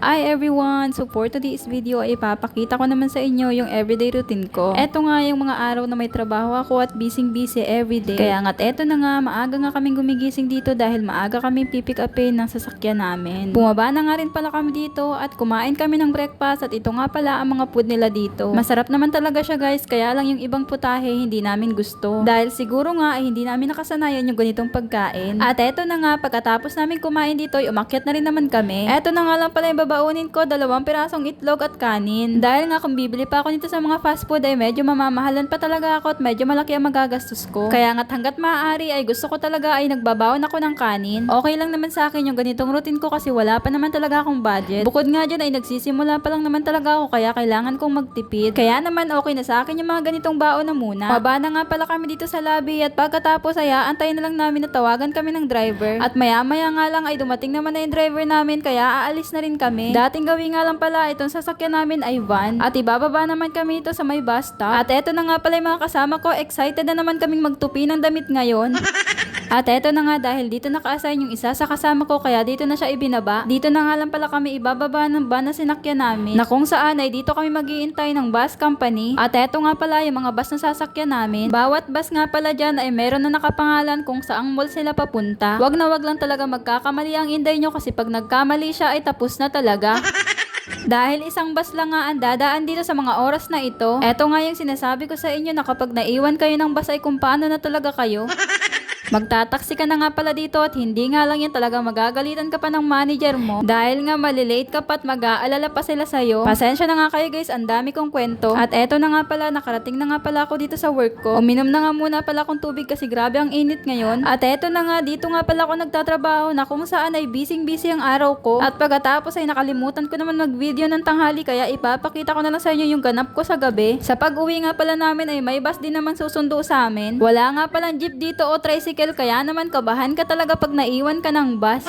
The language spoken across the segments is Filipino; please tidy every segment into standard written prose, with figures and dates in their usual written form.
Hi everyone! So for today's video ay ipapakita ko naman sa inyo yung everyday routine ko. Eto nga yung mga araw na may trabaho ako at busy everyday. Kaya nga't eto na nga, maaga nga kaming gumigising dito dahil maaga kaming pipick upin ng sasakyan namin. Bumaba na nga rin pala kami dito at kumain kami ng breakfast at ito nga pala ang mga food nila dito. Masarap naman talaga siya guys, kaya lang yung ibang putahe hindi namin gusto. Dahil siguro nga ay hindi namin nakasanayan yung ganitong pagkain. At eto na nga, pagkatapos namin kumain dito ay umakyat na rin naman kami. Eto na nga lang pala yung babaunin ko, 2 pirasong itlog at kanin. Dahil nga kung bibili pa ako nito sa mga fast food ay medyo mamamahalan pa talaga ako at medyo malaki ang magagastos ko. Kaya nga't hanggat maaari ay gusto ko talaga ay nagbabaon ako ng kanin. Okay lang naman sa akin yung ganitong routine ko kasi wala pa naman talaga akong budget. Bukod nga dyan ay nagsisimula pa lang naman talaga ako kaya kailangan kong magtipid. Kaya naman okay na sa akin yung mga ganitong baon na muna. Maba na nga pala kami dito sa lobby at pagkatapos ay aantayin na lang namin na tawagan kami ng driver. At maya nga lang ay dumating naman na yung driver namin kaya aalis na rin kami. Dating gawin nga lang pala itong sasakyan namin ay van at ibababa naman kami ito sa may bus stop. At eto na nga pala yung mga kasama ko, excited na naman kaming magtupi ng damit ngayon. At eto na nga dahil dito naka-assign yung isa sa kasama ko kaya dito na siya ibinaba. Dito na nga lang pala kami ibababa ng van na sinakyan namin na kung saan ay dito kami mag-iintay ng bus company. At eto nga pala yung mga bus na sasakyan namin. Bawat bus nga pala dyan ay meron na nakapangalan kung saang mall sila papunta. Wag na wag lang talaga magkakamali ang inday nyo kasi pag nagkamali siya ay tapos na talaga. Dahil isang bus lang nga ang dadaan dito sa mga oras na ito. Eto nga yung sinasabi ko sa inyo na kapag naiwan kayo ng bus ay kung paano na talaga kayo. Magtataksi ka na nga pala dito at hindi nga lang yan talaga magagalitan ka pa ng manager mo dahil nga malilate ka pa at mag-aalala pa sila sa'yo. Pasensya na nga kayo guys, ang dami kong kwento. At eto na nga pala, nakarating na nga pala ako dito sa work ko. Uminom na nga muna pala akong tubig kasi grabe ang init ngayon. At eto na nga, dito nga pala ako nagtatrabaho na kung saan ay busy ang araw ko. At pagkatapos ay nakalimutan ko naman mag-video ng tanghali kaya ipapakita ko na lang sa inyo yung ganap ko sa gabi. Sa pag-uwi nga pala namin ay may bus din naman susundo sa amin. Wala nga palang jeep dito o tricycle kaya naman kabahan ka talaga pag naiwan ka ng bus.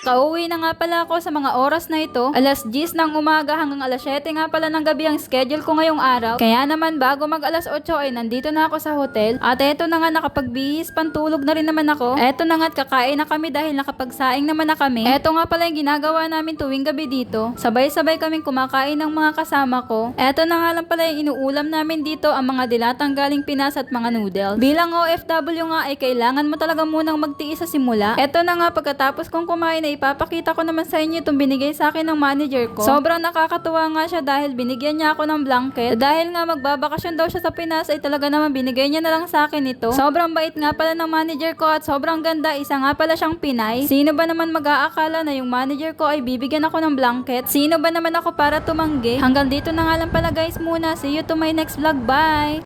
Kauwi na nga pala ako sa mga oras na ito. Alas 10 ng umaga hanggang alas 7 nga pala ng gabi ang schedule ko ngayong araw. Kaya naman bago mag alas 8 ay nandito na ako sa hotel. At eto na nga nakapagbihis, pantulog na rin naman ako. Eto na nga kakain na kami dahil nakapagsaing naman na kami. Eto nga pala yung ginagawa namin tuwing gabi dito. Sabay-sabay kaming kumakain ng mga kasama ko. Eto na nga lang pala yung inuulam namin dito, ang mga dilatang galing Pinas at mga noodles. Bilang OFW nga ay kailangan mo talaga munang magtiis sa simula. Eto na nga pagkatapos kong kumain ipapakita ko naman sa inyo itong binigay sa akin ng manager ko. Sobrang nakakatuwa nga siya dahil binigyan niya ako ng blanket. Dahil nga magbabakasyon daw siya sa Pinas ay talaga naman binigay niya na lang sa akin ito. Sobrang bait nga pala ng manager ko at sobrang ganda. Isa nga pala siyang Pinay. Sino ba naman mag-aakala na yung manager ko ay bibigyan ako ng blanket? Sino ba naman ako para tumanggi? Hanggang dito na nga lang pala guys muna. See you to my next vlog. Bye!